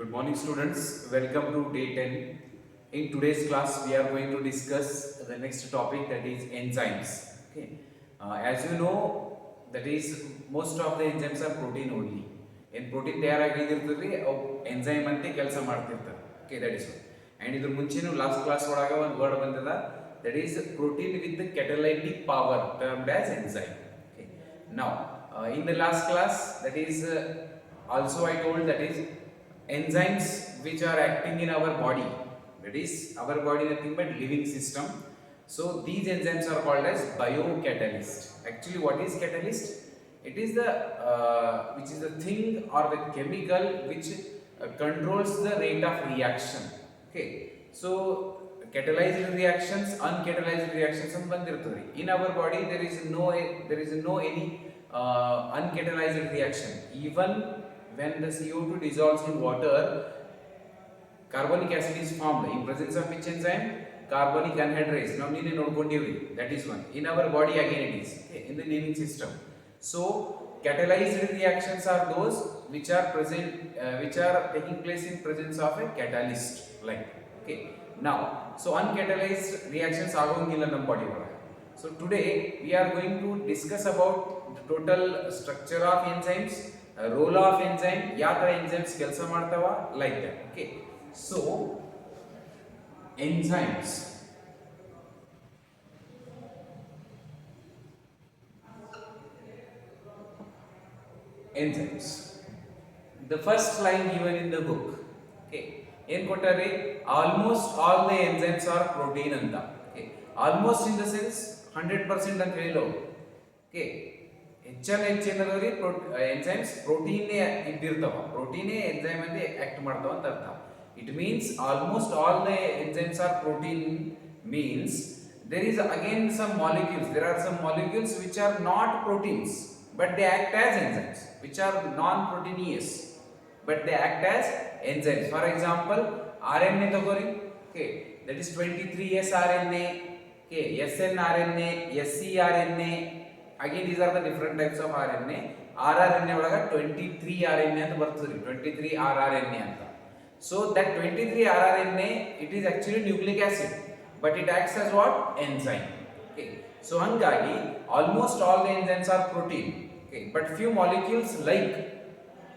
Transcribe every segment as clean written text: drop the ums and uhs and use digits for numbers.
Good morning students, welcome to day 10. In today's class we are going to discuss the next topic, that is enzymes. Okay. As you know, that is most of the enzymes are protein only. In protein ತಯಾರಾಗಿರ್ತೀರಿ ಅವು enzyme ಅಂತ ಕೆಲಸ ಮಾಡ್ತಿರ್ತಾರೆ. Okay, that is one. And ಇದ್ರ ಮುಂಚೆನೂ last class ಒಳಗೆ ಒಂದು word ಬಂದಿದ, that is protein with the catalytic power termed as enzyme. Okay. Now in the last class, that is also I told, that is enzymes which are acting in our body, that is our body nothing but living system. So these enzymes are called as biocatalyst. Actually, what is catalyst? It is the which is the thing or the chemical which controls the rate of reaction. Okay, so catalyzed reactions, uncatalyzed reactions ಅಂತ ಬಂದಿರ್ತದೆ. In our body there is no any uncatalyzed reaction. Even when the CO2 dissolves in water, carbonic acid is formed in presence of which enzyme? Carbonic anhydrase. Now neene nodkondivi, that is one. In our body again it is, okay, in the living system. So catalyzed reactions are those which are present which are taking place in presence of a catalyst, like, okay. Now so uncatalyzed reactions agongilla ನಮ್ಮ body ಒಳಗೆ. So today we are going to discuss about the total structure of enzymes, role of enzyme, ಯಾವ ತರ enzymes ಕೆಲಸ ಮಾಡ್ತಾವ, like that. Okay, so enzymes. The first line given in the book, okay, ಏನು ಕೊಟ್ಟಾರೆ? Almost all the enzymes are protein ಅಂತ. Okay, almost in the sense 100% ಅಂತ ಹೇಳಿಲ್ಲ. Okay, ಹೆಚ್ಚೇನದ್ರಿ enzymes protein ಇದ್ದಿರ್ತಾವ, protein enzyme ಅಂತ act ಮಾಡ್ತಾವ ಅಂತ ಅರ್ಥ. It means almost all the enzymes are protein means there is again some molecules. There are some molecules which are not proteins but they act as enzymes, which are non-proteinous but they act as enzymes. For example, RNA ತಗೋರಿ, okay, that is 23S RNA, okay, snRNA, scRNA. Again these are the different types of RNA. rRNA ಒಳಗ 23 RNA ಅಂತ ಬರ್ತದ್ರಿ, 23 rRNA ಅಂತ. So that 23 rRNA, it is actually nucleic acid but it acts as what? Enzyme. Okay, so hangagi almost all the enzymes are protein, okay, but few molecules like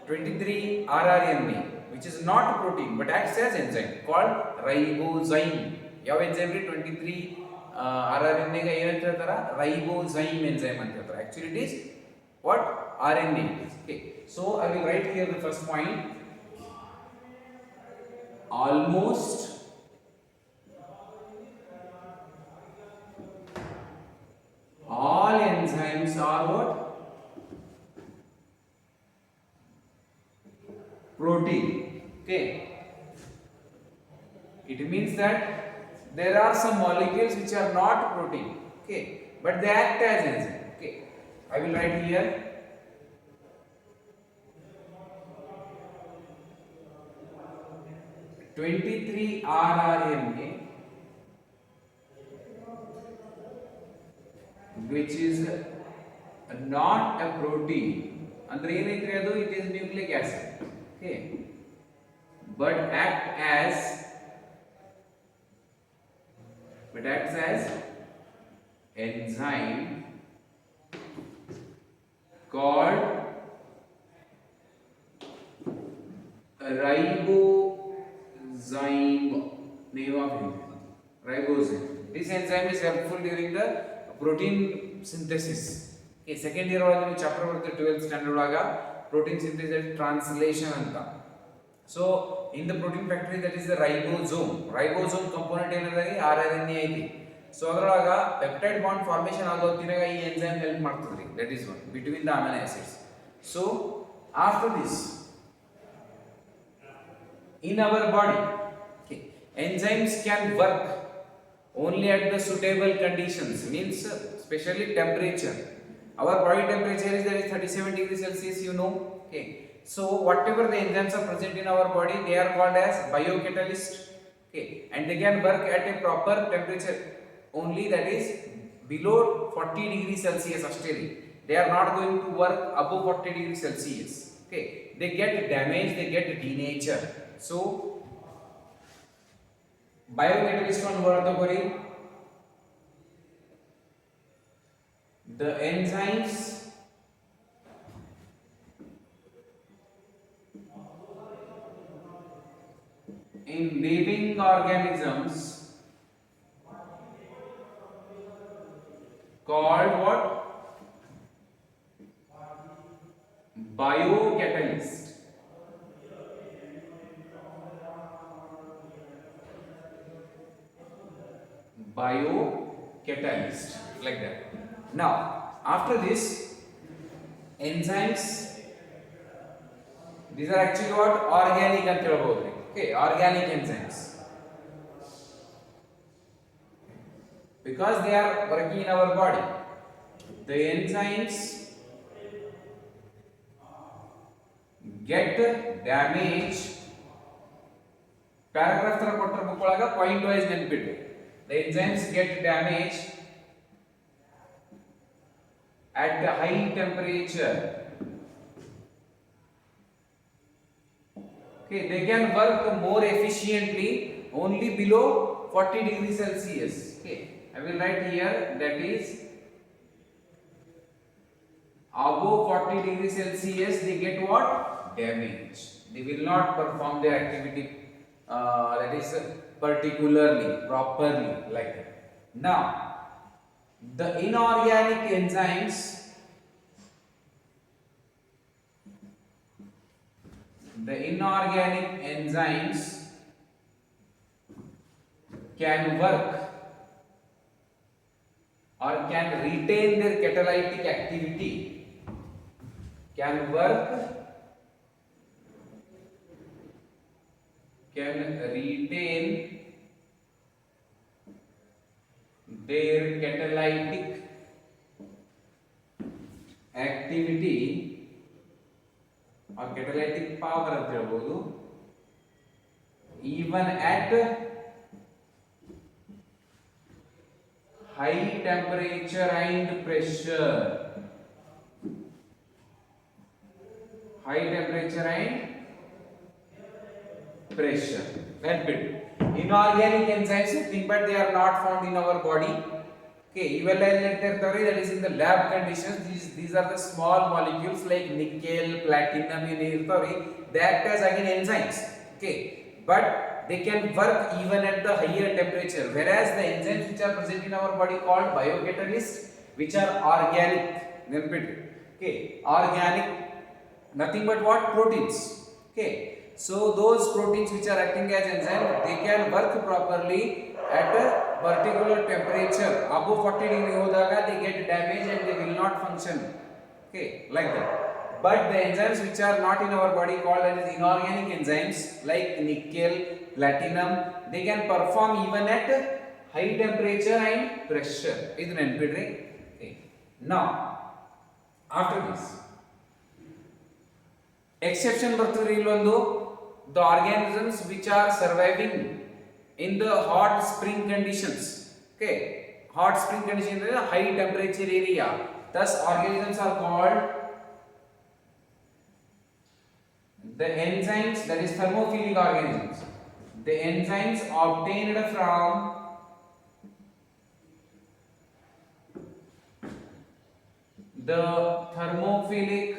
23 rRNA which is not protein but acts as enzyme, called ribozyme. ಯಾವ enzyme ರೀ? 23 rRNA ಗೆ ಏನಂತ ಹೇಳ್ತಾರ? ribozyme enzyme ಅಂತ ಹೇಳ್ತಾರೆ. Actually it is what? RNA. Okay, so I will write here the first point. Almost all enzymes are what? Protein. Okay, it means that there are some molecules which are not protein, okay, but they act as enzyme. Okay, I will write here 23 rRNA which is not a protein. ಅಂದ್ರೆ ಏನೈತ್ರಿ ಅದು? It is nucleic acid, okay, but acts as enzyme called ribozyme. Name of it, ribozyme. This enzyme is helpful during the protein synthesis. Okay, second year ಒಳಗೆ ನೀವು chapter ಬರುತ್ತೆ 12th standard ಒಳಗ protein synthesis translation ಅಂತ. So in the protein factory, that is the ribosome component ಏನದರಿ? rRNA ಐತಿ. So ಅದರೊಳಗ peptide bond formation ಆಗೋತ್ತಿನಾಗ ಈ ಎಂಜೈಮ್ ಹೆಲ್ಪ್ ಮಾಡ್ತದ್ರಿ, that is one, between the amino acids. So after this, in our body, okay, enzymes can work only at the suitable conditions, means especially temperature. Our body temperature is, that is 37 degrees Celsius, you know. Okay, so whatever the enzymes are present in our body, they are called as biocatalyst. Okay, and they can work at a proper temperature only, that is below 40 degrees Celsius ಅಷ್ಟೇ ರೀ. They are not going to work above 40 degrees Celsius. Okay, they get damaged, they get denatured. So biocatalyst ಒಂದು word ತಗೋರಿ. The enzymes in living organisms called what? Biocatalyst. Biocatalyst, like that. Now after this, enzymes, these are actually what? Organic ಅಂತ ಹೇಳ್ಬೋದು. Okay, organic enzymes, because they are working in our body. The enzymes get damage. Paragraph ತರ ಕೊಟ್ಟರೆ book ಒಳಗ point wise ನೆನಪಿಟ್ಟು. The enzymes get damaged at a high temperature. Okay, they can work more efficiently only below 40 degrees Celsius. Okay, I will write here, that is above 40 degrees Celsius they get what? Damage. They will not perform their activity that is particularly, properly, like that. Now the inorganic enzymes can work or can retain their catalytic activity, can retain their catalytic activity or catalytic power ಅಂತ ಹೇಳ್ಬೋದು, even at high temperature and pressure. High temperature and pressure. That bit. Inorganic enzymes, nothing but they are not found in our body. Okay, ಇವೆಲ್ಲ ಎಲ್ಲಿರ್ತಾರೆ? That is in the lab conditions. These are the small molecules like nickel, platinum ಇರ್ತಾವ್ರಿ. They act as again enzymes. Okay, but they can work even at the higher temperature, whereas the enzymes which are present in our body called biocatalysts, which are organic. Okay, organic, nothing but what? Proteins. Okay, so those proteins which are acting as enzyme, they can work properly at a particular temperature. Above 40 degree hodaga they get damaged and they will not function. Okay, like that. But the enzymes which are not in our body called as inorganic enzymes like nickel, platinum, they can perform even at high temperature and pressure. Idu nenpidri. Okay, now after this exception ಬರ್ತದ್ರಿ ಇಲ್ಲೊಂದು, the organisms which are surviving in the hot spring conditions. Okay, hot spring condition is a high temperature area, thus organisms are called the enzymes, that is thermophilic organisms. The enzymes obtained from the thermophilic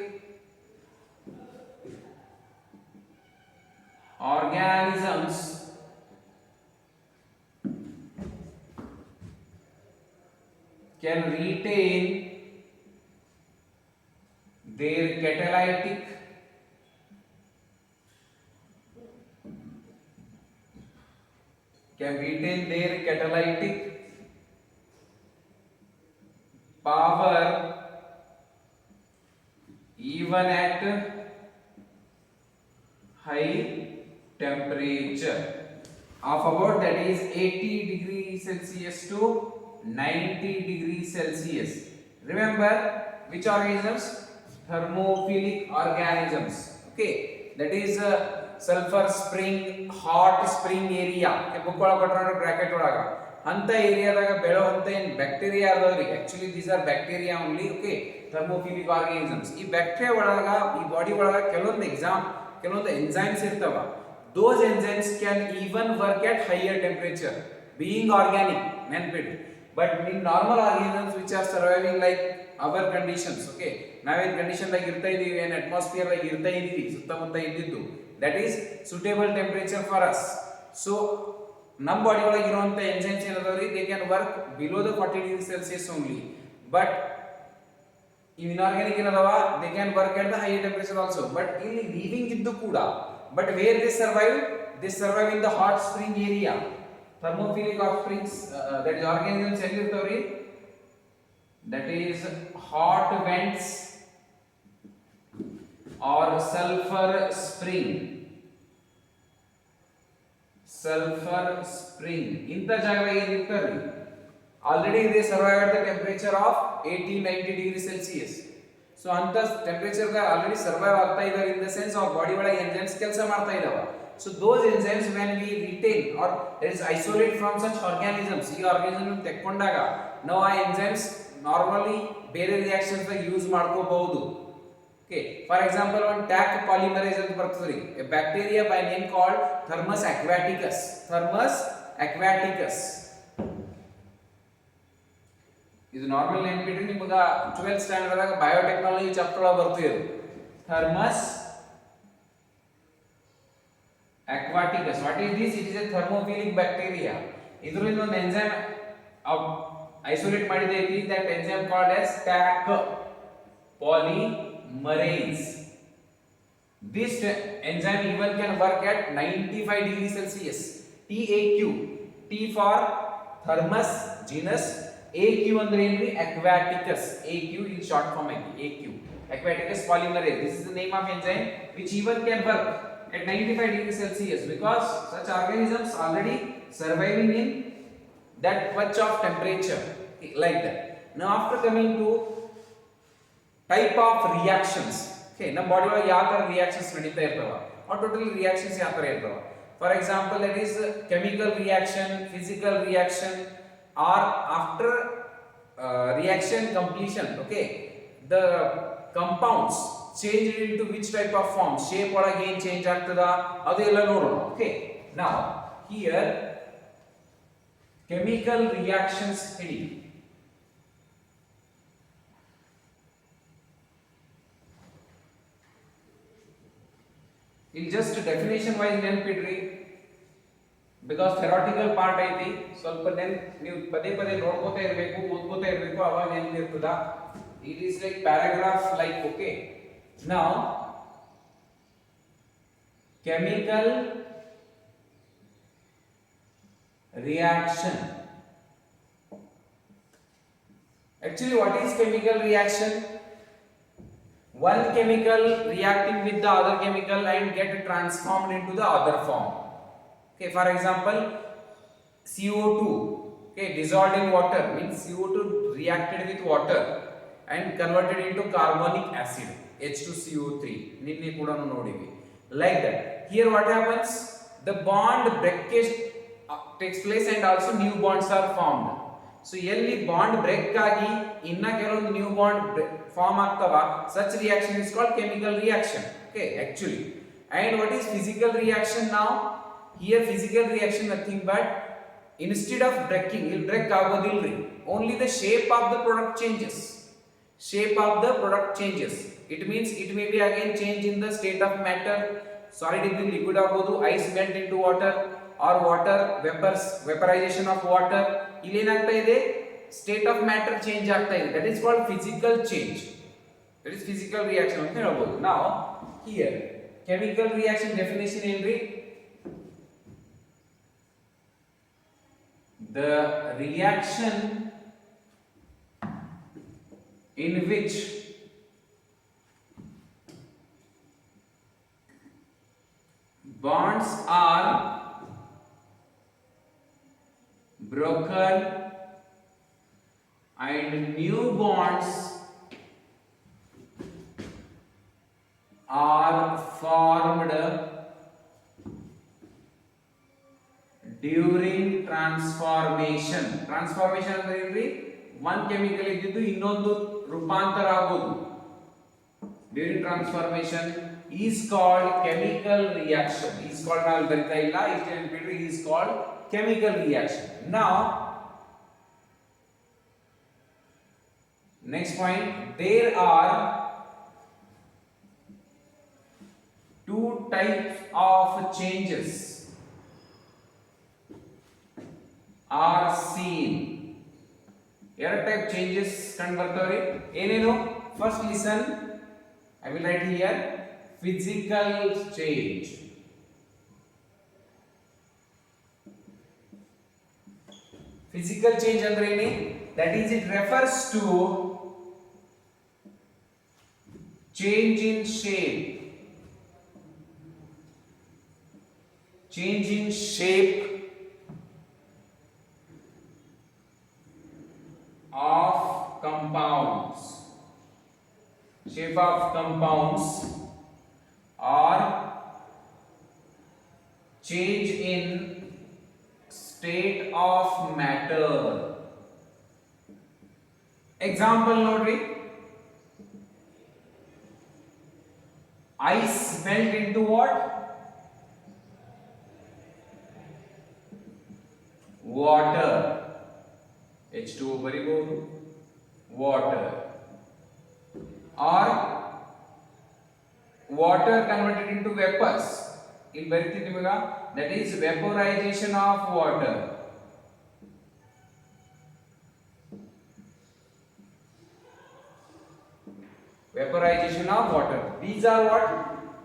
organisms can retain their catalytic power even at high temperature of about, that is 80 degrees Celsius to 90 degrees Celsius. Remember which organisms? Thermophilic organisms. Okay, that is sulfur spring, hot spring area. book ಒಳಗೆ ಕೊಟ್ಟರೆ bracket ಒಳಗ ಅಂತ ಏರಿಯಾದಾಗ ಬೆಳೋ ಅಂತ ಏನು bacteria ಅದಾವ್ರಿ, actually these are bacteria only. Okay, thermophilic organisms. ಈ bacteria ಒಳಗ ಈ ಬಾಡಿ ಒಳಗ ಕೆಲವೊಂದು ಎಂಜೈಮ್ಸ್ ಇರ್ತಾವ. those enzymes can even work at higher temperature being organic ನೆನ್ಪಿಡಿ but in normal organisms which are surviving like our conditions okay ನಾವೇನ್ condition ದಾಗ ಇರ್ತಾ ಇದೀವಿ ಏನ್ ಅಟ್ಮಾಸ್ಫಿಯರ್ ದಾಗ ಇರ್ತಾ ಇದೀವಿ ಸುತ್ತಮುತ್ತ ಇದ್ದಿದ್ದು that is suitable temperature for us so ನಮ್ಮ ಬಾಡಿ ಒಳಗೆ ಇರುವಂತ enzymes ಏನದಾವ್ರಿ they can work below the 40 degree celsius only but inorganic ಏನದವ they can work at the higher temperature also but ಇಲ್ಲಿ living ಇದ್ದು ಕೂಡ but where they survive in the hot spring area thermophilic offsprings that is organisms ಎಲ್ಲಿರ್ತಾವ್ರಿ that is hot vents or sulfur spring ಇಂತ ಜಾಗದಾಗ ಏನಿರ್ತಾರ್ರಿ already they survive at the temperature of 80-90 degree celsius so anta temperature ga already survive ಆಗ್ತಾ ಇದಾರೆ in the sense of body ಒಳಗೆ enzymes ಕೆಲಸ ಮಾಡ್ತಾ ಇದಾವ so those enzymes when we retain or it is isolate from such organisms ಈ organism ತೆಕ್ಕೊಂಡಾಗ ನಾವು ಆ enzymes normally ಬೇರೆ reactions ದಾಗ ಯೂಸ್ ಮಾಡ್ಕೋಬಹುದು okay for example one Taq polymerase ಅಂತ ಬರ್ತದ್ರಿ a bacteria by name called Thermus aquaticus ಇದು normal ನೆನ್ಪಿಟ್ರಿ ನಿಮಗೆ 12th ಸ್ಟ್ಯಾಂಡರ್ಡ್ ದಾಗ ಬಯೋಟೆಕ್ನಾಲಜಿ ಚಾಪ್ಟರ್ ಒಳಗೆ ಬರ್ತದೆ ಇದು thermos aquaticus what is this it is a thermophilic bacteria ಇದರಿಂದ ಒಂದು ಎಂಜೈಮ್ ಐಸೋಲೇಟ್ ಮಾಡಿದೆ ಐತಿ that enzyme called as Taq polymerase this enzyme even can work at 95 degrees celsius TAQ T for thermus genus AQ ಅಂದ್ರೆ ಏನ್ರಿ aquaticus AQ in short form AQ aquaticus polymerase this is the name of enzyme which even can work at 95 degrees celsius because such organisms already surviving in that much of temperature like that now after coming to type of reactions okay ನಮ್ಮ body ಒಳಗೆ ಯಾವ ತರ reactions ನಡೀತಾ ಇರ್ತಾವ or total reactions ಯಾವ ತರ ಇರ್ತಾವ for example that is chemical reaction physical reaction or after reaction completion okay the compounds change into which type of form shape ಒಳಗೆ ಏನು ಚೇಂಜ್ ಆಗ್ತದ ಅದು ಎಲ್ಲ ನೋಡೋಣ okay now here chemical reactions heading in just definition wise ನೆನಪಿಡ್ರಿ because theoretical part ಐತಿ ಸ್ವಲ್ಪ ನೀವು ಪದೇ ಪದೇ ನೋಡ್ಕೋತಾ ಇರಬೇಕು ಓದ್ಕೋತಾ ಇರಬೇಕು ಅವಾಗ ನೆನಪಿರ್ತದ it is like paragraph like okay now chemical reaction actually what is chemical reaction one chemical reacting with the other chemical and get transformed into the other form okay for example CO2 okay dissolved in water means CO2 reacted with water and converted into carbonic acid H2CO3 ninne kuda nodivi like that here what happens the bond breakage takes place and also new bonds are formed so ಎಲ್ಲಿ bond break ಆಗಿ ಇನ್ನ ಕೆಲವೊಂದು new bond form ಆಗ್ತವ such reaction is called chemical reaction okay actually and what is physical reaction now here physical reaction nothing but instead of breaking il break agodilri only the shape of the product changes it means it may be again change in the state of matter solid in liquid agodu ice melt into water or water vaporization of water ಇಲ್ಲಿ ಏನಾಗ್ತಾ ಇದೆ state of matter change ಆಗ್ತಾ ಇದೆ that is called physical change that is physical reaction ಅಂತ ಹೇಳಬಹುದು now here chemical reaction definition ಏನ್ರಿ the reaction in which bonds are broken and new bonds are formed during transformation ಅಂದ್ರೆ ಏನ್ರಿ one chemical ಇದ್ದಿದ್ದು ಇನ್ನೊಂದು ರೂಪಾಂತರ ಆಗೋದು during transformation is called chemical reaction. Is called now barita illa is called chemical reaction. Now next point, there are two types of changes are seen. Error type changes ಕಂಡು ಬರ್ತವೆ ಏನೇನು first listen, I will write here physical change. Physical change ಅಂದ್ರೆ ಏನು? That is, it refers to change in shape. Change in shape of compounds. Shape of compounds or change in state of matter. Example nodri, ice melt into what? Water. H2O ಬರಿಬಹುದು, water, or water converted into vapors. ಇಲ್ಲಿ ಬರಿತೀನಿ ನಿಮಗೆ, that is vaporization of water. Vaporization of water. These are what?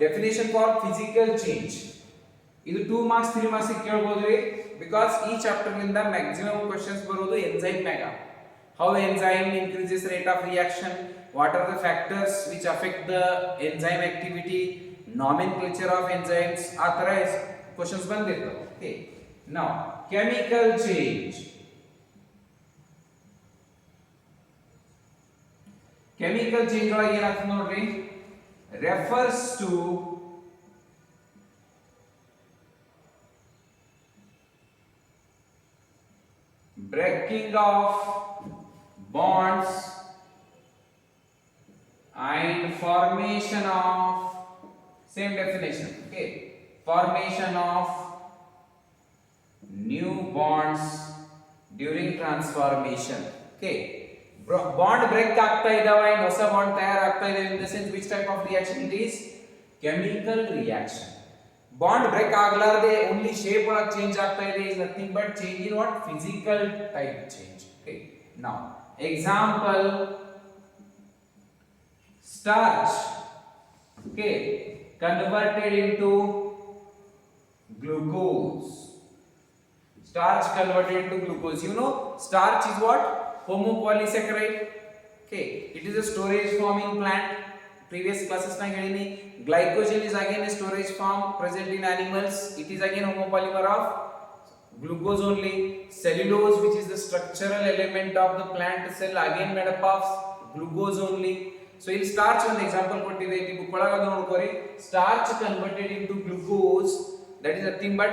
Definition for physical change. ಇದು 2 marks 3 marks ಕೇಳಬಹುದ್ರಿ, because ಈ chapter ನಿಂದ maximum questions ಬರೋದು enzyme ಮ್ಯಾಗ. How enzyme increases rate of reaction, what are the factors which affect the enzyme activity, nomenclature of enzymes, ಆ ತರ questions ಬಂದಿರ್ತವೆ. Okay, now chemical change. Chemical change ಒಳಗೆ ಏನಾಗ್ತದೆ ನೋಡ್ರಿ, refers to breaking of bonds and formation of, same definition, okay, formation of new bonds during transformation. Okay, bond break ಆಗ್ತಾ ಇದಾವೆ, ಹೊಸ bond ತಯಾರಾಗ್ತಾ ಇದೆ. In the sense, which type of reaction it is? Chemical reaction. Bond break ಆಗಲಾರದೆ only shape ಒಳಗೆ change ಆಗ್ತಾ ಇದೆ is nothing but change in what? Physical type change. Okay, now example, starch, okay, converted into glucose. Starch converted into glucose. You know, starch is what? Homopolysaccharide. Okay, it is a storage forming plant. Previous classes na helini, glycogen is again a storage form present in animals. It is again homopolymer of glucose only. Cellulose, which is the structural element of the plant cell, again made up of glucose only. So ಇಲ್ಲಿ starch ಒಂದು example ಕೊಟ್ಟಿದೆ, ಈ book ಒಳಗೆ ಅದು ನೋಡ್ಕೊರಿ. Starch converted into glucose, that is nothing but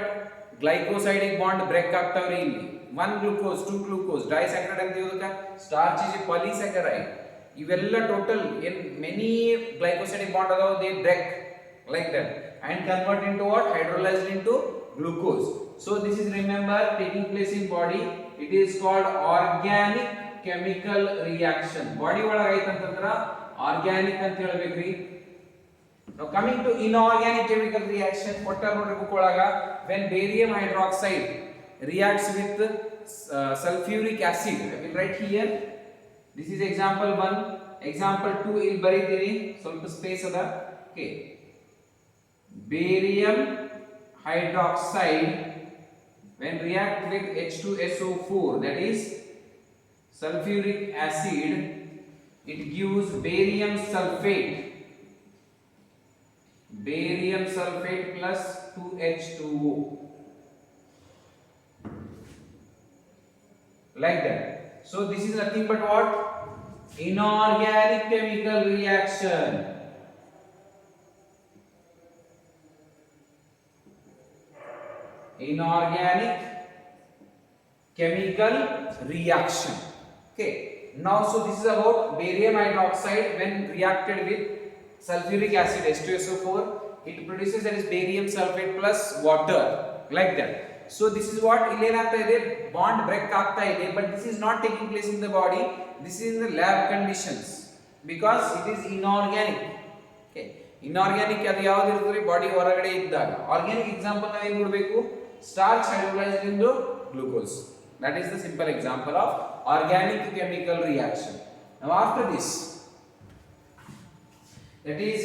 glycosidic bond break ಆಗ್ತಾವ್ರಿ ಇಲ್ಲಿ. 1 glucose, 2 glucose, disaccharide ಅಂತ ಹೇಳೋದಕ್ಕೆ starch is a polysaccharide. ಇವೆಲ್ಲ total in many glycosidic bond ಅದಾವ, they break like that and convert into what? Hydrolyzed into glucose. So this is, remember, taking place in body. It is called organic chemical reaction. Body ಒಳಗೆ ಐತ ಅಂತಂದ್ರ organic ಅಂತ ಹೇಳಬೇಕ್ರಿ. Now coming to inorganic chemical reaction, ಕೊಟ್ಟಾರ ನೋಡ್ರಿ book ಒಳಗ, when barium hydroxide reacts with sulfuric acid. I will write here, this is example 1. Example 2 ಇಲ್ಲಿ ಬರೀತೀನಿ, ಸ್ವಲ್ಪ ಸ್ಪೇಸ್ ಅದ. Okay, barium hydroxide when react with H2SO4, that is sulfuric acid, it gives barium sulfate. Barium sulfate plus 2H2O, like that. So this is nothing but what? Inorganic chemical reaction. Inorganic chemical reaction. Okay, now so this is about barium hydroxide when reacted with sulfuric acid H2SO4, it produces that is barium sulfate plus water, like that. So this is what ಇಲ್ಲಿ ಏನಾಗ್ತಾ ಇದೆ, bond break ಆಗ್ತಾ ಇದೆ, but this is not taking place in the body, this is in the lab conditions because it is inorganic. Okay, inorganic ಅದು ಯಾವುದು ಇರ್ತದೆ, body ಹೊರಗಡೆ ಇದ್ದಾಗ. ಆರ್ಗಾನಿಕ್ ಎಕ್ಸಾಂಪಲ್ ನಾವು ಏನು ಕೊಡಬೇಕು, starch hydrolyzed into glucose. That is the simple example of organic chemical reaction. Now after this, that is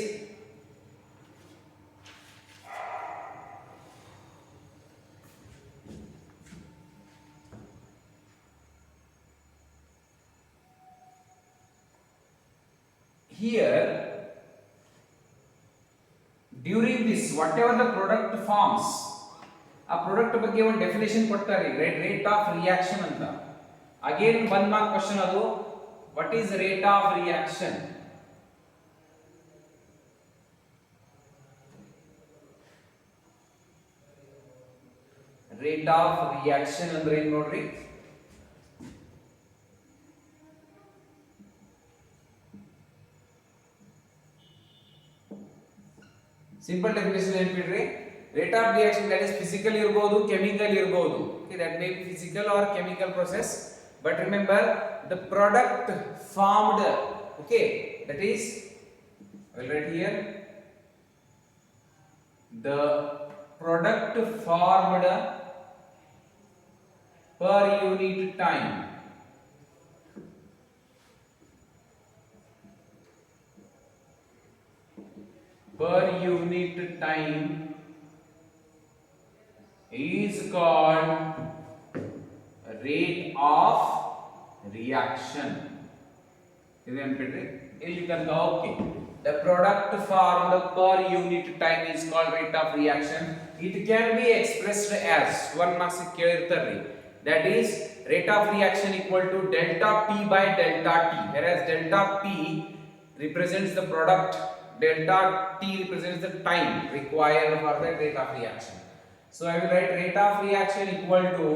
here, during this whatever the product forms, ಆ product ಬಗ್ಗೆ ಒಂದು ಡೆಫಿನೇಷನ್ ಕೊಡ್ತಾರೆ, ರೇಟ್ ಆಫ್ ರಿಯಾಕ್ಷನ್ ಅಂತ. Again 1 mark question ಅದು, what is rate of reaction? Rate of reaction ಅಂದ್ರೆ ಏನು ನೋಡ್ರಿ, simple definition ಹೇಳ್ಬಿಡ್ರಿ. Rate of reaction that is physical ಇರಬಹುದು, ಕೆಮಿಕಲ್ ಇರಬಹುದು. Okay, that may be physical or chemical process, but remember the product formed, okay, that is, I will write here, the product formed per unit time is called rate of reaction. Okay, the product formed per unit time is called rate of reaction. It can be expressed as 1 marks ಕೇಳಿರ್ತಾರೆ, that is rate of reaction equal to delta P by delta T, whereas delta P represents the product, delta T represents the time required for the rate of reaction. So I will write rate of reaction equal to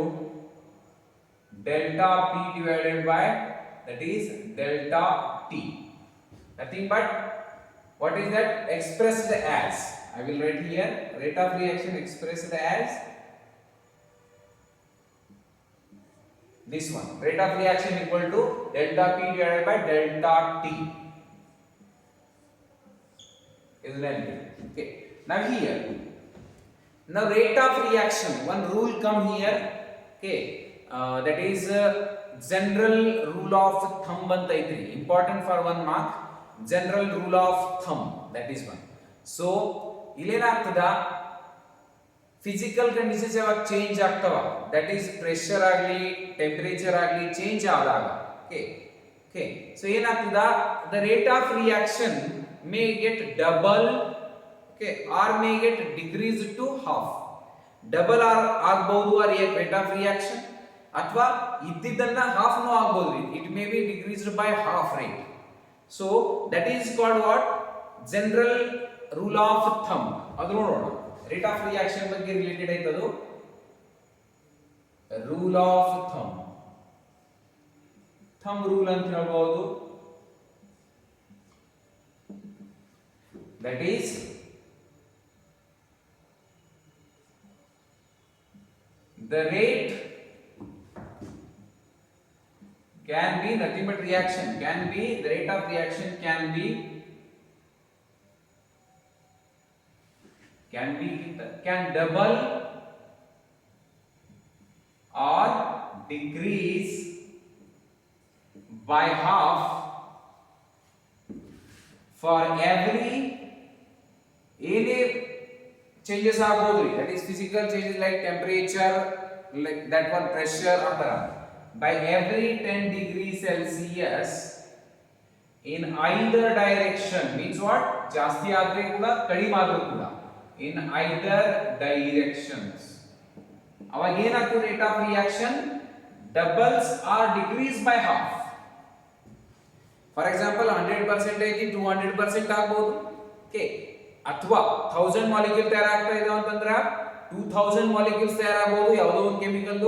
delta P divided by, that is delta T. Nothing but what is that, expressed as, I will write here rate of reaction expressed as this one, rate of reaction equal to delta P divided by delta T. Isn't it? Okay, now here, now rate of reaction, one rule come here. Okay, that is general rule of thumb anta idri, important for 1 mark, general rule of thumb, that is one. So ಇಲ್ಲೇನಾಗ್ತದ, physical conditions ಯಾವಾಗ change ಆಗ್ತವ, that is pressure ಆಗಲಿ temperature ಆಗಲಿ change ಆದಾಗ, okay okay, so ಏನಾಗ್ತದ, the rate of reaction may get double, okay, or may get decreased to half. Double ಆಗಬಹುದು ಆ rate of reaction, ಅಥವಾ ಇದ್ದಿದ್ದನ್ನ half ನೂ ಆಗಬಹುದು, it may be decreased by half rate. So that is called what, general rule of thumb. ಅದು ನೋಡೋಣ, rate of reaction ಬಗ್ಗೆ related ಐತದು, rule of thumb rule ಅಂತ ಹೇಳ್ಬಹುದು. That is the rate can be nothing but reaction, can be the rate of reaction can double or decrease by half for every any changes ಆಗಬಹುದು, that is physical changes like temperature, like that one, pressure atara, by every 10 degrees Celsius in either direction, means what, ಜಾಸ್ತಿ ಆದ್ರೆ ಕೂಡ ಕಡಿಮೆ ಆದ್ರೂ ಕೂಡ, in either directions, ಅವಾಗ ಏನಾಗ್ತದೆ, rate of reaction doubles or decrease by half. For example 100% ಗೆ 200% ಆಗಬಹುದು, ಓಕೆ, ಅಥವಾ 1000 ಮಾಲಿಕ್ಯೂಲ್ ತಯಾರಾಗ್ತಾ ಇದೆ ಅಂತಂದ್ರೆ 2000 ಮಾಲಿಕ್ಯೂಲ್ಸ್ ತಯಾರಾಗಬಹುದು ಯಾವುದೋ ಒಂದು ಕೆಮಿಕಲ್,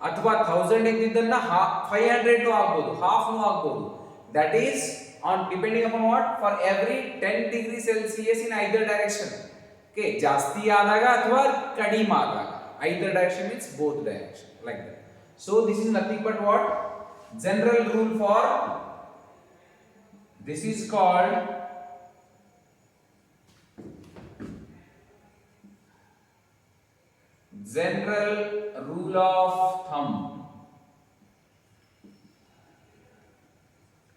ಅಥವಾ 1000 ಇದ್ದಿದ್ದನ್ನ 500 ನು ಆಗಬಹುದು, ಹಾಫ್ ನು ಆಗಬಹುದು. That is on depending upon what, for every 10 degree Celsius in either direction. Okay, ಜಾಸ್ತಿ ಆದಾಗ ಅಥವಾ ಕಡಿಮೆ ಆದಾಗ, either direction means both direction, like that. So this is nothing but what, general rule for, this is called general rule of thumb.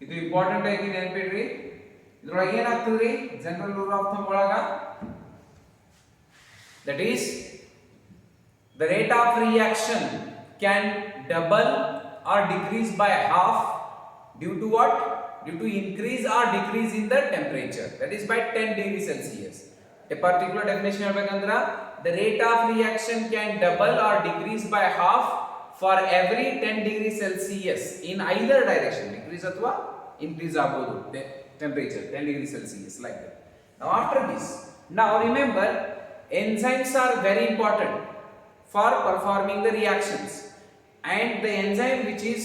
ಇದು important ಆಗಿ ನೆನಪಿಡ್ರಿ. ಇದರೊಳಗೆ ಏನಾಗ್ತದ್ರಿ general rule of thumb ಒಳಗ, that is the rate of reaction can double or decrease by half due to what, due to increase or decrease in the temperature, that is by 10 degree Celsius. A particular definition ಹೇಳ್ಬೇಕಂದ್ರ, the rate of reaction can double or decrease by half for every 10 degree Celsius in either direction, decrease ಅಥವಾ increase ಆಗ್ಬೋದು temperature 10 degree Celsius, like that. Now after this, now remember, enzymes are very important for performing the reactions, and the enzyme which is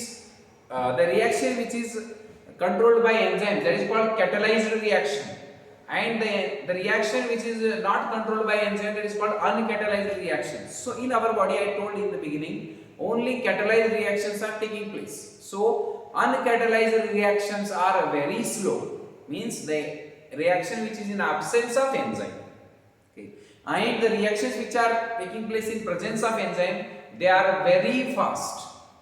the reaction which is controlled by enzyme, that is called catalyzed reaction, and the reaction which is not controlled by enzyme, that is called uncatalyzed reaction. So in our body, I told in the beginning, only catalyzed reactions are taking place. So uncatalyzed reactions are very slow, means the reaction which is in absence of enzyme. Okay, and the reactions which are taking place in presence of enzyme, they are very fast.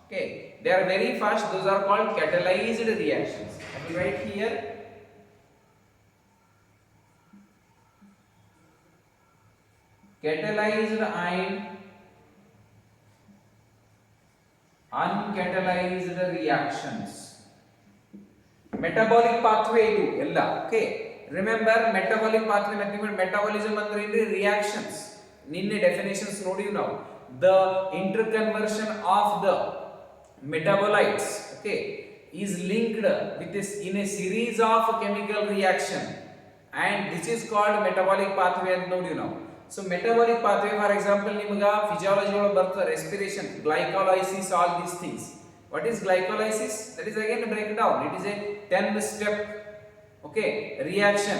Okay, they are very fast, those are called catalyzed reactions. I will write here, catalyzed and uncatalyzed reactions. Metabolic pathway ಇದು ಎಲ್ಲ. Okay, remember metabolic pathway, nothing but metabolism ಅಂದ್ರೆ ಏನ್ರಿ, reactions. ನಿನ್ನೆ definitions ನೋಡಿವಿ ನಾವು, the interconversion of the metabolites, okay, is linked with this in a series of chemical reaction, and this is called metabolic pathway ಅಂತ ನೋಡಿವಿ ನಾವು. So metabolic pathway, for example, ನಿಮಗ physiology ಒಳಗೆ ಬರ್ತದೆ, respiration, glycolysis, all these things. What is glycolysis? That is again a breakdown. It is a 10-step, okay, reaction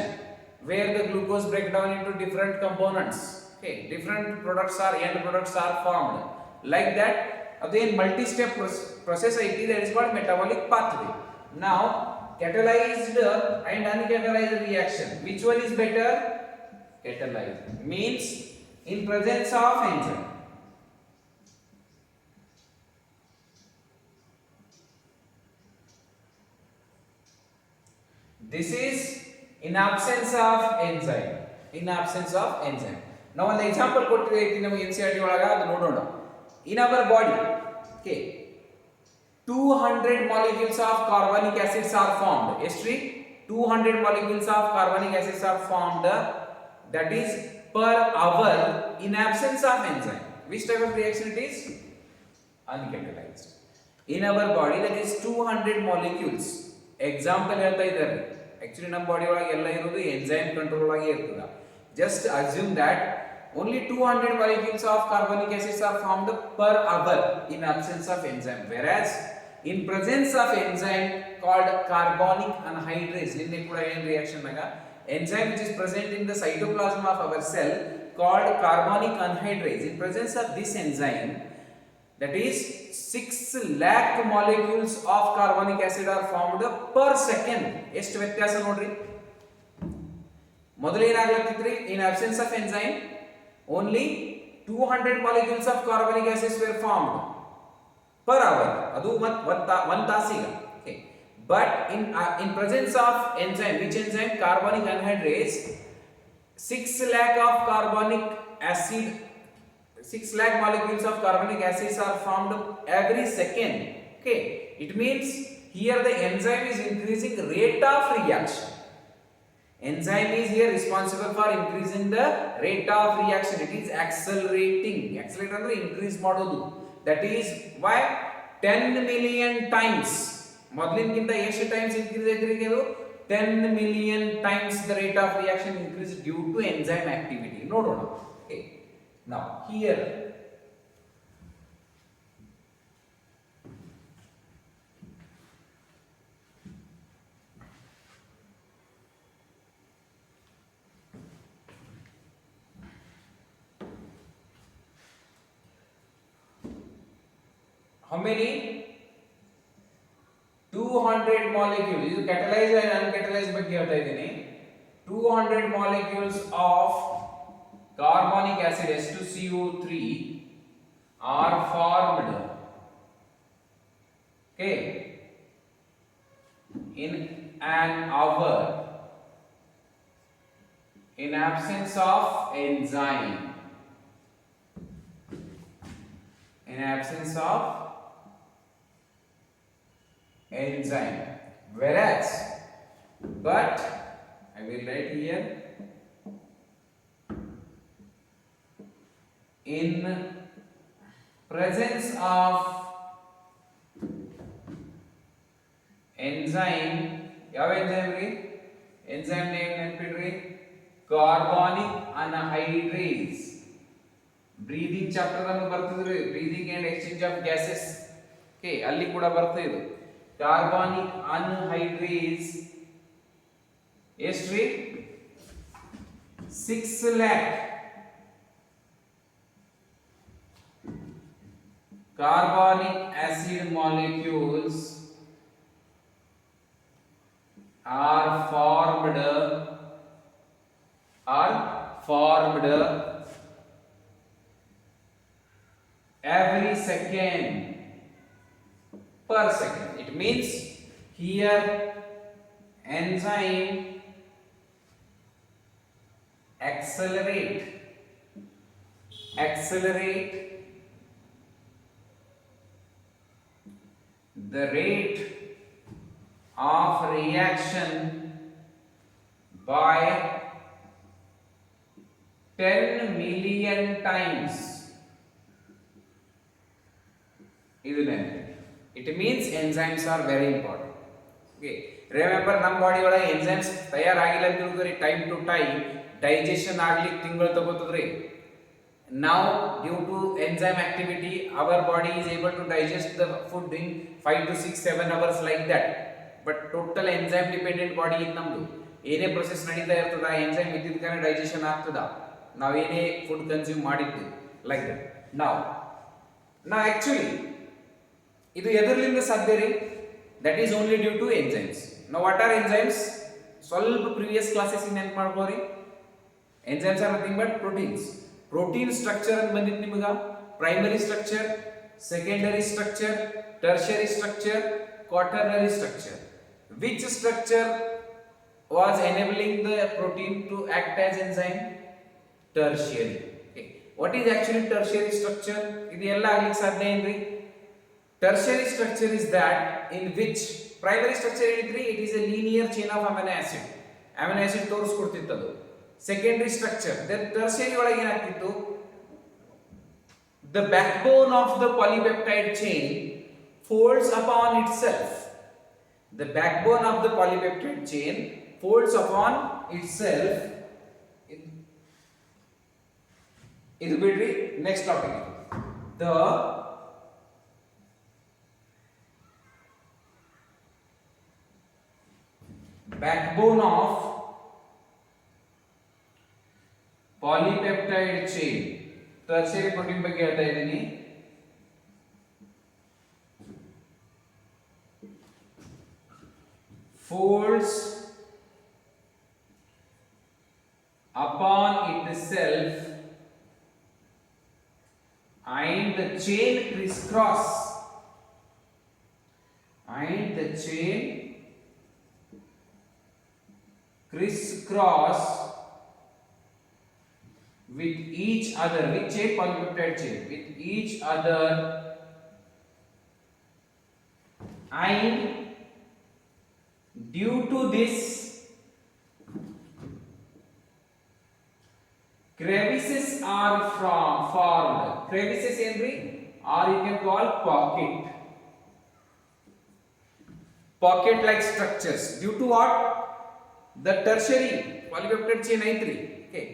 where the glucose break down into different components. Okay, different products are, end products are formed. Like that, again multi-step process IT, that is called metabolic pathway. Now catalyzed and uncatalyzed reaction, which one is better? Catalyzed means in presence of enzyme. This is in absence of enzyme. In absence of enzyme. Now one example ಕೊಟ್ಟಿದೆ ನಮಗೆ NCERT ಒಳಗ, ಅದು ನೋಡೋಣ. In our body, okay, 200 molecules of carbonic acids are formed. History, 200 molecules of carbonic acids are formed, that is per hour, in absence of enzyme. Which type of reaction it is? Uncatalyzed. In our body, that is 200 molecules. Example ಹೇಳ್ತಾ ಇದ್ದಾರೆ, actually ನಮ್ಮ body ಒಳಗೆ ಎಲ್ಲ ಇರೋದು enzyme control ಒಳಗೆ ಇರ್ತದ. Just assume that only 200 molecules of carbonic acids are formed per hour in absence of enzyme, whereas in presence of enzyme called carbonic anhydrase, ನಿನ್ನೆ ಕೂಡ ಏನು reaction ನಾಗ, enzyme which is present in the cytoplasm of our cell called carbonic anhydrase, in presence of this enzyme, that is 6 lakh molecules of carbonic acid are formed per second. ಎಷ್ಟು ವ್ಯತ್ಯಾಸ ನೋಡ್ರಿ. ಮೊದಲು ಏನಾಗ್ಲತ್ತಿತ್ರಿ, in absence of enzyme only 200 molecules of carbonic acids were formed per hour, ಅದು ಒಂದು ತಾಸಿಗೆ. Okay, but in presence of enzyme, which enzyme? Carbonic anhydrase, 6 lakh of carbonic acid, 6 lakh molecules of carbonic acids are formed every second. Okay, it means here the enzyme is increasing rate of reaction. Enzyme is here responsible for increasing the rate of reaction. It is accelerating. Accelerate ಅಂದ್ರೆ increase ಮಾಡೋದು. That is why 10 million times, ಮೊದಲಿನಕ್ಕಿಂತ ಎಷ್ಟು times increase ಆಯ್ತು ಇದು? 10 million times the rate of reaction increase due to enzyme activity. ನೋಡೋಣ. Okay, now here how many 200 molecules, ಇದು catalyzed and uncatalyzed ಬಗ್ಗೆ ಹೇಳ್ತಾ ಇದ್ದೀನಿ. 200 molecules of carbonic acid H2CO3 are formed, okay, in an hour in absence of enzyme. In absence of enzyme, whereas, but I will write here, in presence of enzyme, ಯಾವ enzyme ರೀ? enzyme name ನೆನಪಿಡ್ರಿ, ಕಾರ್ಬಾನಿಕ್ ಅನ್ಹೈಡ್ರೇಸ್. Breathing chapter ಅನ್ನು ಬರ್ತದ್ರಿ, breathing and exchange of gases, okay, ಅಲ್ಲಿ ಕೂಡ ಬರ್ತದೆ ಇದು. ಕಾರ್ಬಾನಿಕ್ ಅನ್ಹೈಡ್ರೇಸ್ ಎಷ್ಟ್ರಿ? 6 lakh carbonic acid molecules are formed every second per second. It means here enzyme accelerate the rate of reaction by 10 million times. It means enzymes are very important. Okay, remember ನಮ್ಮ body ಒಳಗೆ enzymes ತಯಾರಾಗಿಲ್ಲ ಅಂತ ತಿಳ್ಕೊರಿ, time to time digestion ಆಗ್ಲಿಕ್ಕೆ ತಿಂಗಳು ತಗೋತದ್ರಿ. Now due to enzyme activity our body is able to digest the food in 5 to 6 7 hours like that. But total enzyme dependent body ಇದು ನಮ್ದು. ಏನೇ process ನಡೀತಾ ಇರ್ತದ, ಎಂಜೈಮ್ ಇದ್ದಿದ್ದ ಕಾರಣ ಡೈಜೆಷನ್ ಆಗ್ತದ, ನಾವೇನೇ ಫುಡ್ ಕನ್ಸ್ಯೂಮ್ ಮಾಡಿದ್ದು ಲೈಕ್ ದಟ್. ನಾವು ಆಕ್ಚುಲಿ ಇದು ಎದರ್ಲಿಂದ ಸಾಧ್ಯ ರೀ? That is only due to enzymes. ನಾವು ವಾಟ್ ಆರ್ ಎಂಜೈಮ್ಸ್? ಸ್ವಲ್ಪ ಪ್ರಿವಿಯಸ್ ಕ್ಲಾಸಸ್ ನೆನಪು ಮಾಡ್ಕೋರಿ. Enzymes are nothing but proteins. Protein structure ಅಂತ ಬಂದಿತ್ತು ನಿಮಗ. Primary structure, secondary structure, tertiary structure, quaternary structure. Which structure was enabling the protein to act as enzyme? Tertiary. Okay. What is actually tertiary structure? ಇದು ಎಲ್ಲ ಆಗ್ಲಿಕ್ಕೆ ಸಾಧ್ಯ ಏನ್ರಿ? Tertiary structure is that in which primary structure ಏನಿದ್ರಿ, it is a linear chain of amino acid. Amino acid ತೋರಿಸ್ಕೊಡ್ತಿತ್ತು ಅದು. Secondary structure, then tertiary ಒಳಗೆ ಏನಾಗ್ತಿತ್ತು? The backbone of the polypeptide chain folds upon itself. The backbone of the polypeptide chain folds upon itself. ಇದು ಬಿಡ್ರಿ, next topic. The backbone of polypeptide chain, tertiary protein ಬಗ್ಗೆ ಹೇಳ್ತಾ ಇದ್ದೀನಿ. folds upon itself and the chain crisscross with each other. Which chain? Polypeptide chain. With each other and due to this crevices are formed. Crevices enri, or you can call pocket like structures. Due to what? The tertiary polypeptide chain aitri, okay,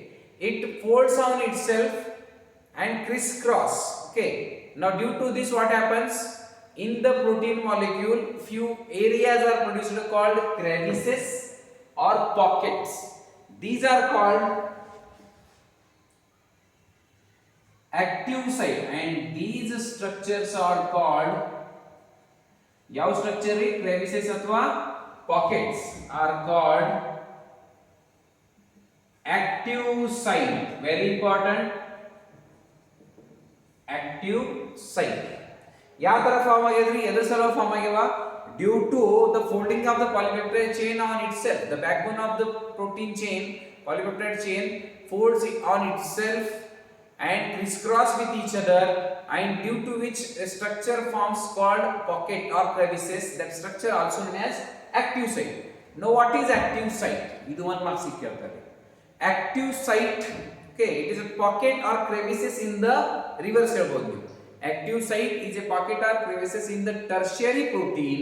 it folds on itself and crisscross. Okay, now due to this what happens? In the protein molecule few areas are produced called crevices or pockets. These are called active site, and these structures are called ಯಾವ structure ರೀ crevices ಅಥವಾ pockets are called active site. Very important, active site. ಯಾವ ತರ form ಆಗ್ಯದ್ರಿ, ಎದ್ರ ಸಲ form ಆಗ್ಯಾವ? Due to the folding of the polypeptide chain on itself. The backbone of the protein chain, polypeptide chain, folds on itself and crisscross with each other, and due to which a structure forms called pocket or crevices. That structure also known as active site. Now what is active site? Idu one marks ikkirtade. Active site, okay, it is a pocket or crevices in the reverse helbodu. Active site is a pocket or crevices in the tertiary protein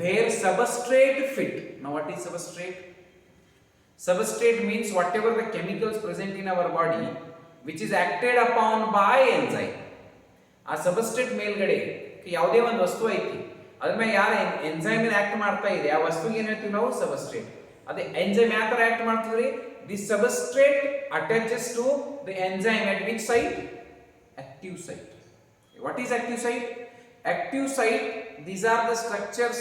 where substrate fit. Now what is substrate? Substrate means whatever the chemicals present in our body which is acted upon by enzyme. ಆ substrate ಮೇಲ್ಗಡೆ ಯಾವುದೇ ಒಂದು ವಸ್ತು ಐತಿ, ಅದ್ರ ಮೇಲೆ ಯಾರ enzyme act ಮಾಡ್ತಾ ಇದೆ, ಆ ವಸ್ತುಗೆ ಏನ್ ಹೇಳ್ತೀವಿ ನಾವು? ಸಬ್ಸ್ಟ್ರೇಟ್. ಅದೇ ಎಂಜೈಮ್ ಯಾವ ತರ ಆಕ್ಟ್ ಮಾಡ್ತದ್ರಿ? The substrate attaches to the enzyme at which site? Active site. What is active site? Active site, these are the structures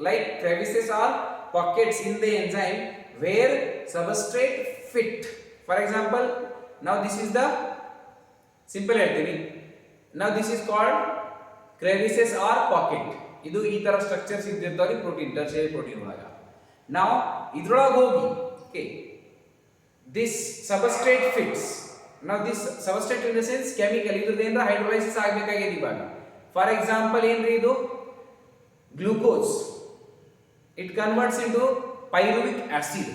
like crevices or pockets in the enzyme where substrate fit. For example, now this is the simple ಹೇಳ್ತೀವಿ. Now this is called crevices or pocket. ಇದು ಈ ತರ structures ಇದ್ದಿರ್ತಾವ್ರಿ protein, tertiary protein ಒಳಗ. Now ಇದ್ರೊಳಗೆ ಹೋಗಿ, okay, this substrate fits. Now this substrate in the sense chemical, ಇದ್ರದಿಂದ hydrolysis ಆಗಬೇಕಾಗಿದೆ ಇವಾಗ. For example, ಏನ್ರಿ ಇದು? Glucose, it converts into pyruvic acid.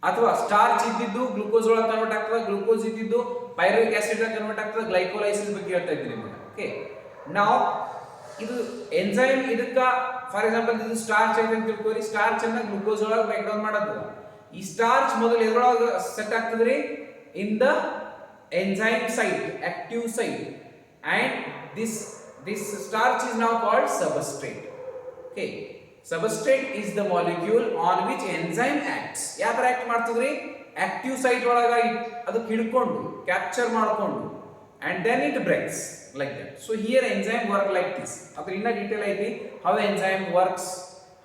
ಅಥವಾ ಸ್ಟಾರ್ಚ್ ಇದ್ದಿದ್ದು ಗ್ಲೂಕೋಸ್ ಒಳಗೆ ಕನ್ವರ್ಟ್ ಆಗ್ತದೆ, ಗ್ಲೂಕೋಸ್ ಇದ್ದಿದ್ದು ಪೈರುವಿಕ್ ಆಸಿಡ್ ಆಗಿ ಕನ್ವರ್ಟ್ ಆಗ್ತದೆ. ಗ್ಲೈಕೋಲೈಸಿಸ್ ಬಗ್ಗೆ ಹೇಳ್ತಾ ಇದ್ದೀನಿ ನಿಮಗೆ. ಓಕೆ, ನಾವು ಇದು ಎಂಜೈಮ್ ಇದಕ್ಕ ಫಾರ್ ಎಕ್ಸಾಂಪಲ್ ಇದು ಸ್ಟಾರ್ಚ್ ಐತೆ ಅಂತ ತಿಳ್ಕೊರಿ. ಸ್ಟಾರ್ಚ್ ಅನ್ನ ಗ್ಲೂಕೋಸ್ ಒಳಗೆ ಬ್ರೇಕ್ ಡೌನ್ ಮಾಡೋದು. ಈ ಸ್ಟಾರ್ಚ್ ಮೊದಲು ಎದ್ರೊಳಗೆ ಸೆಟ್ ಆಗ್ತದ್ರಿ? In the enzyme site, active site, and this starch is now called substrate. Okay, substrate is the molecule on which enzyme acts. ಯಾವ ತರ ಆಕ್ಟ್ ಮಾಡ್ತದ್ರಿ? ಆಕ್ಟಿವ್ ಸೈಟ್ ಒಳಗ ಅದು ಹಿಡ್ಕೊಂಡು ಕ್ಯಾಪ್ಚರ್ ಮಾಡ್ಕೊಂಡು and then it breaks like that. So here enzyme work like this. ಅದ್ರ ಇನ್ನ detail ಐತಿ how enzyme works,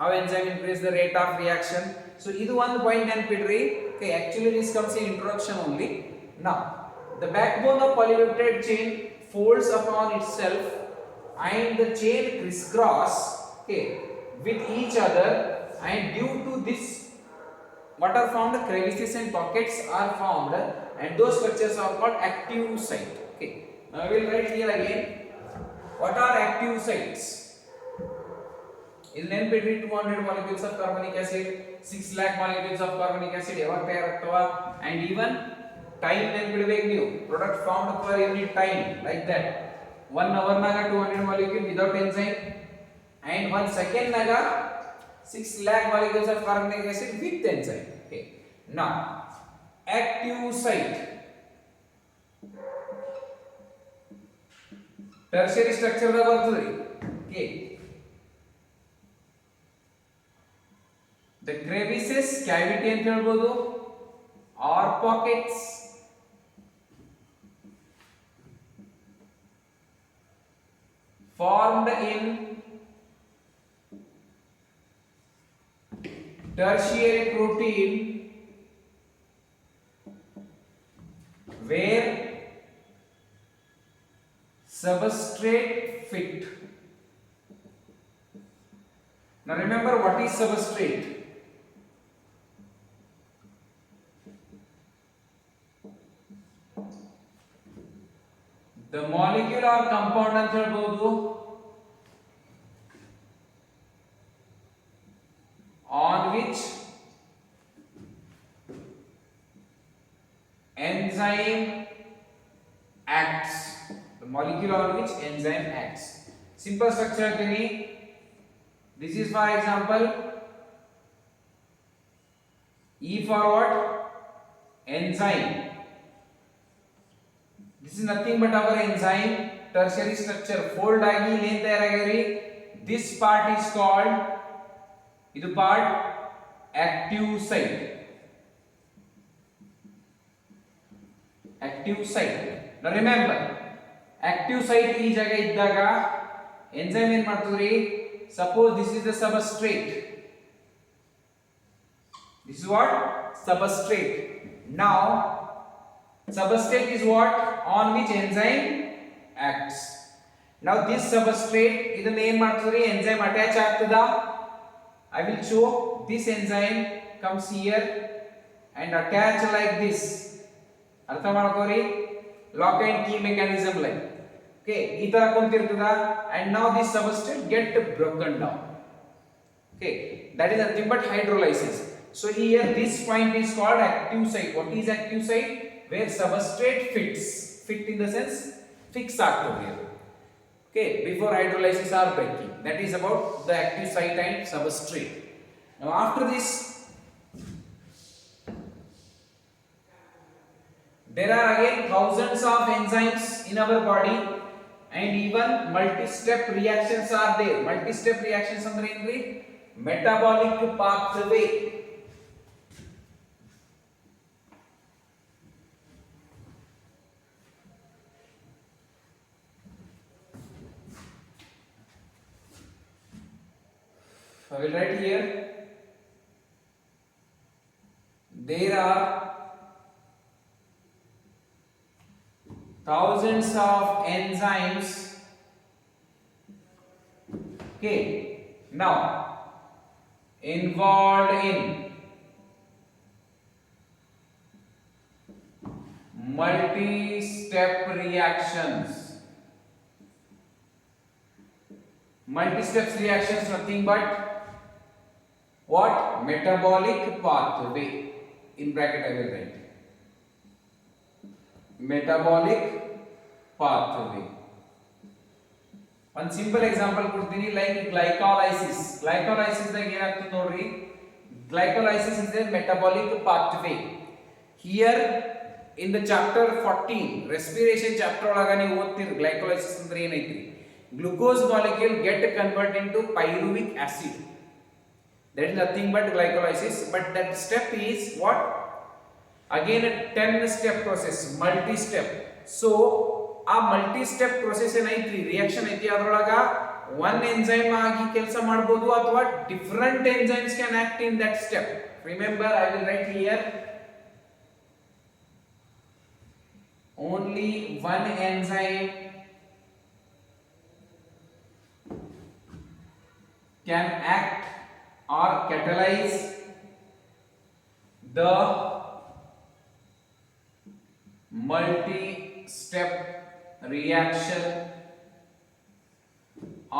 how enzyme increase the rate of reaction. So ಇದು ಒಂದು point ನೆನಪಿಡ್ರಿ. Okay, actually this comes in introduction only. Now the backbone of polypeptide chain folds upon itself and the chain crisscross, okay, with each other, and due to this what are formed? Crevices and pockets are formed, and those structures are called active site. Okay, now I will write here again what are active sites. In ನೆನಪಿಡ್ರಿ 200 molecules of carbonic acid, 6 lakh molecules of carbonic acid ಯಾವಾಗ ತಯಾರಾಗ್ತವ, and even time ನೆನಪಿಡಬೇಕು ನೀವು. product formed per unit time, like that. 1 hour naga 200 molecule without enzyme, and 1 second naga 6 lakh molecules of carbonic acid with enzyme. Okay, now active site, tertiary structure ದಾಗ ಬರ್ತದ್ರಿ. Okay, the crevices, cavity ಅಂತ ಹೇಳ್ಬೋದು, or pockets formed in tertiary protein where substrate fit. Now remember what is substrate. The molecule or compound ಅಂತ ಹೇಳ್ಬೋದು on which enzyme acts. The molecule on which enzyme acts. Simple structure ಹೇಳ್ತೀನಿ. This is for example E for what? Enzyme. This is nothing but our enzyme tertiary structure. Fold agi ಏನು ತಯಾರಾಗ್ಯಾರಿ? This part is called, ಇದು part active site. Active site. now remember active site ಈ ಜಾಗ ಇದ್ದಾಗ enzyme ಏನು ಮಾಡ್ತದ್ರಿ suppose this is the substrate, this is what substrate. Now substrate is what on which enzyme acts. Now this substrate ಇದನ್ನ ಏನು ಮಾಡ್ತದ್ರಿ enzyme attach ಆಗ್ತದ. I will show this enzyme comes here and attach like this. ಅರ್ಥ ಮಾಡ್ಕೋರಿ, lock and key mechanism like okay ಈ ತರ ಕುಂತಿರ್ತದ and now this substrate get broken down. Okay, that is nothing but hydrolysis. So here this point is called active site. What is active site? Where substrate fits, fit in the sense fix ಆಗ್ತದೆ. Okay, before hydrolysis or breaking, that is about the active site and substrate. Now after this there are again thousands of enzymes in our body and even multi-step reactions are there. Multi-step reactions andre enri metabolic pathway. I will write here there are thousands of enzymes. Okay, now involved in multi-step reactions. Multi-step reactions nothing but what? Metabolic pathway. In bracket I will write metabolic pathway. One simple example ಕೊಡ್ತೀನಿ like glycolysis. Glycolysis ದಾಗ ಏನಾಗ್ತದೆ ನೋಡ್ರಿ, glycolysis is a metabolic pathway. Here in the chapter 14 respiration chapter ಒಳಗ ನೀವು ಓದ್ತಿರಿ glycolysis ಅಂದ್ರೆ ಏನೈತ್ರಿ, glucose molecule get converted into pyruvic acid. That is nothing but glycolysis, but that step is what? Again a 10 step process, multi step. So ಆ multi step process ಏನೈತ್ರಿ, reaction ಐತಿ, ಅದರೊಳಗ one enzyme ಆಗಿ ಕೆಲಸ ಮಾಡಬಹುದು ಅಥವಾ different enzymes can act in that step. Remember I will write here only one enzyme can act or catalyze the multi-step reaction,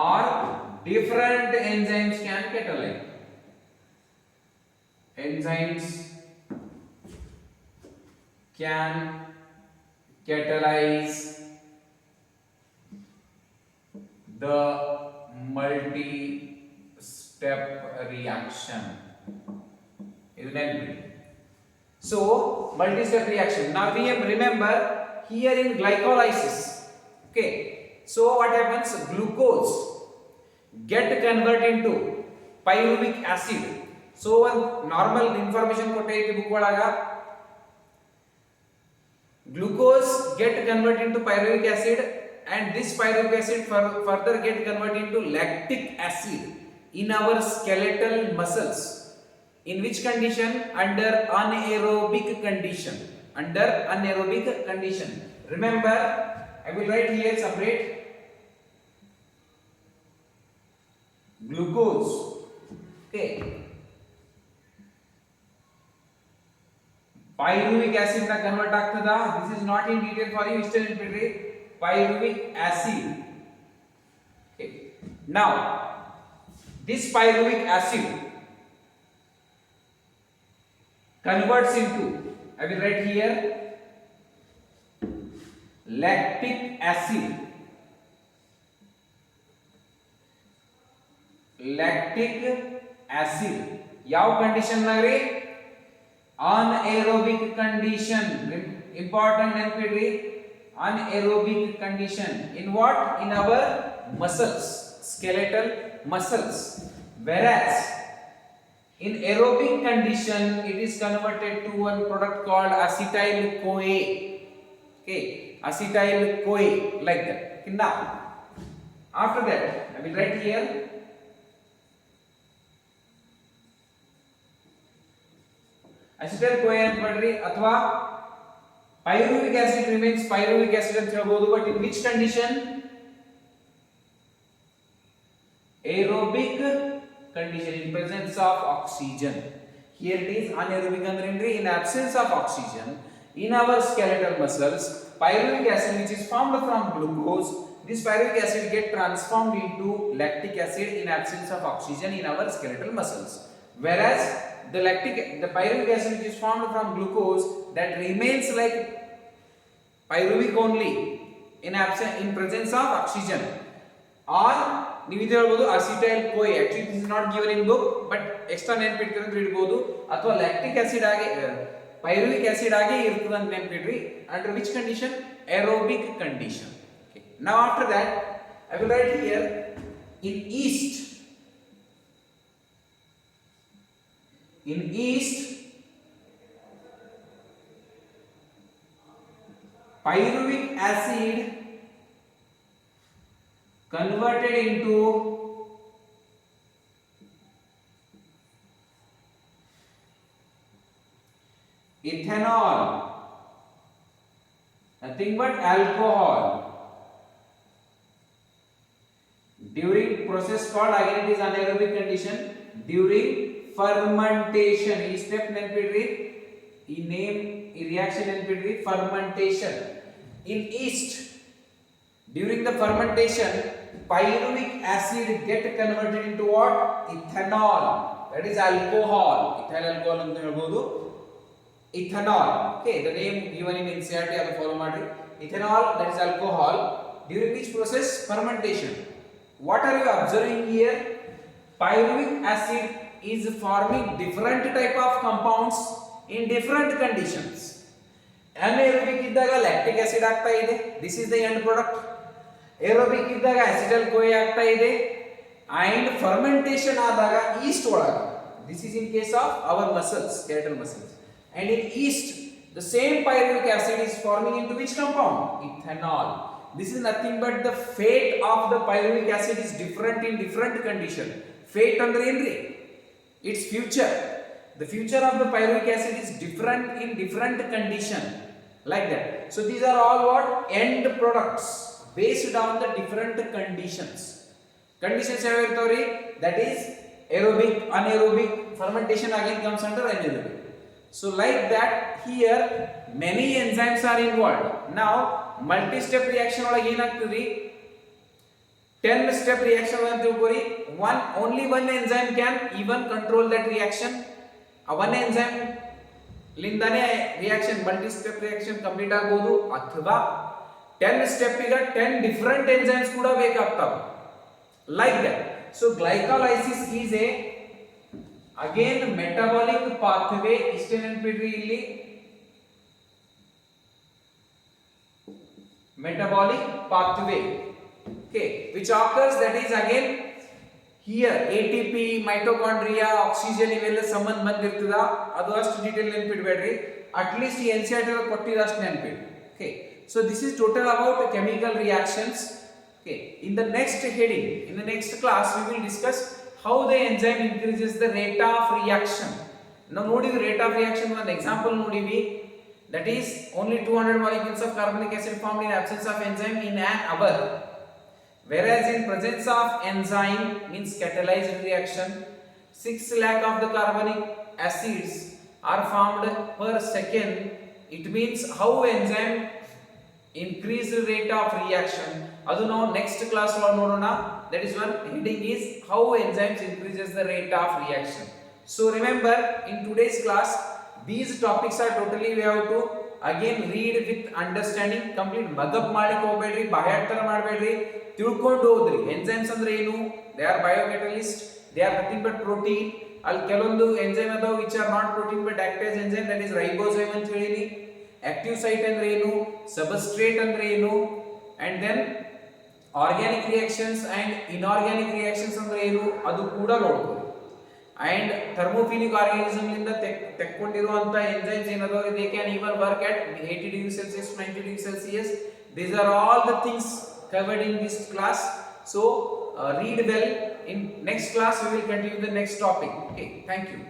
or different enzymes can catalyze. Enzymes can catalyze the multi-step reaction. So multi-step reaction. Now we remember here in glycolysis. Okay. So what happens? Glucose get converted into pyruvic acid. So one normal information kotte iti book olaga, glucose get converted into pyruvic acid and this pyruvic acid further get converted into lactic acid in our skeletal muscles. In which condition? Under anaerobic condition. Under anaerobic condition. Remember, I will write here separate glucose. Okay. Pyruvic acid na convert ಆಗ್ತದಾ? This is not in detail for you. Still in pyruvic acid. Okay. Now, this pyruvic acid converts into, I will write here lactic acid. Lactic acid ಯಾವ condition ನಾಗ್ರಿ? anaerobic condition. Important ನೆನಪಿಡ್ರಿ, anaerobic condition. In what? In our muscles, skeletal muscles. Whereas in aerobic condition it is converted to one product called acetyl CoA. Okay, acetyl CoA, like that. Okay, now after that I will write here acetyl CoA ಅಂತ ಮಾಡ್ರಿ, ಅಥವಾ pyruvic acid remains pyruvic acid ಅಂತ ಹೇಳ್ಬೋದು. But in which condition? Aerobic condition, in presence of oxygen. Here it is anaerobic ಅಂದ್ರೆ ಏನ್ರಿ, in absence of oxygen in our skeletal muscles, pyruvic acid which is formed from glucose, this pyruvic acid get transformed into lactic acid in absence of oxygen in our skeletal muscles. Whereas the pyruvic acid which is formed from glucose, that remains like pyruvic only in presence of oxygen. Or ನೀವು ಇದು ಹೇಳ್ಬೋದು acetyl CoA, actually this is not given in book but extra ನೆನಪಿಟ್ಕೊಂಡು ಅಂತ ಹೇಳ್ಬೋದು, ಅಥವಾ lactic acid ಆಗಿ pyruvic acid ಆಗಿ ಇರ್ತದೆ ಅಂತ ನೆನಪಿಡ್ರಿ. under which condition? Aerobic condition. Okay, now after that I will write here in yeast pyruvic acid converted into ethanol, nothing but alcohol, during process called, again it is anaerobic condition, during fermentation. ಈ step ನೆನಪಿಡ್ರಿ, ಈ name ಈ reaction ನೆನಪಿಡ್ರಿ, fermentation. In yeast, during the fermentation, pyruvic acid get converted into what? Ethanol, that is alcohol. ethyl alcohol ಅಂತ ಹೇಳ್ಬೋದು, ethanol. Okay, the name given in NCERT adu follow ಮಾಡ್ರಿ. ethanol, that is alcohol, during which process? Fermentation. What are you observing here? Pyruvic acid is forming different type of compounds in different conditions. Anaerobic ಇದ್ದಾಗ lactic acid ಆಗ್ತಾ ಇದೆ, this is the end product. Aerobic ಇದ್ದಾಗ acetyl CoA ಆಗ್ತಾ ಇದೆ, and fermentation ಆದಾಗ yeast ಒಳಗ, this is in case of our muscles, skeletal muscles. And in yeast the same pyruvic acid is forming into which compound? Ethanol. This is nothing but the fate of the pyruvic acid is different in different condition. Fate andre enri, its future, the future of the pyruvic acid is different in different condition, like that. So these are all what? End products based on the different conditions. Conditions have irtavri, that is aerobic, anaerobic, fermentation again comes under anaerobic. So like that, here many enzymes are involved. Now multi step reaction ಒಳಗೆ ಏನಾಗ್ತದೆ, 10 step reaction ಅಂತ ತಿಳ್ಕೊರಿ, only one enzyme can even control that reaction. ಆ one enzyme ಲಿಂದಾನೇ reaction multi step reaction complete ಆಗಬಹುದು, ಅಥವಾ 10 step ಈಗ 10 different enzymes ಕೂಡ ಬೇಕಾಗ್ತವೆ, like that. So glycolysis is a again metabolic pathway. ಇಷ್ಟೇ ನೆನಪಿಡ್ರಿ, ಇಲ್ಲಿ metabolic pathway, okay, which occurs, that is again here ATP, mitochondria, oxygen ಇವೆಲ್ಲ ಸಂಬಂಧ ಬಂದಿರ್ತದ, ಅದು ಅಷ್ಟು ಡೀಟೇಲ್ ನೆನಪಿಡಬೇಡ್ರಿ, ಅಟ್ ಲೀಸ್ಟ್ ಈ NCERT ಕೊಟ್ಟಿದ್ದಷ್ಟು ನೆನಪಿಡ್ರಿ. Okay, so this is total about chemical reactions. Okay, in the next heading, in the next class we will discuss how the enzyme increases the rate of reaction. Now ನೋಡಿವಿ rate of reaction ಒಂದು example ನೋಡಿವಿ, that is only 200 molecules of carbonic acid formed in absence of enzyme in an hour, whereas in presence of enzyme means catalyzed reaction 6 lakh of the carbonic acids are formed per second. It means how enzyme increase rate of reaction, adu now next class lo nodona. That is one heading is how enzymes increases the rate of reaction. So remember, in today's class these topics are totally we have to again read with understanding, complete mug up ಮಾಡ್ಲಿಕ್ಕೆ ಹೋಗಬೇಡ್ರಿ, ಬಾಯಾಟರ ಮಾಡಬೇಡ್ರಿ, ತಿಳ್ಕೊಂಡು ಹೋದ್ರಿ. Enzymes ಅಂದ್ರೆ ಏನು? They are biocatalyst, they are nothing but protein. ಅಲ್ಲಿ ಕೆಲವೊಂದು ಎಂಜೈಮ್ ಅದಾವ which are not protein but act as enzyme, that is ribozyme ಅಂತ ಹೇಳಿನಿ. ಆಕ್ಟಿವ್ ಸೈಟ್ ಅಂದ್ರೆ ಏನು, ಸಬ್ಸ್ಟ್ರೇಟ್ ಅಂದ್ರೆ ಏನು, and then organic reactions and inorganic reactions ಅಂದ್ರೆ ಏನು ಅದು ಕೂಡ ನೋಡ್ಕೊಳ್ಳಿ. and thermophilic organism ಇಂದ ತೆಕ್ಕೊಂಡಿರುವಂತ enzymes ಏನಾದರೂ they can even work at 80 degrees Celsius, 90 degrees Celsius. These are all the things covered in this class. So read well. In next class we will continue the next topic. Okay, thank you.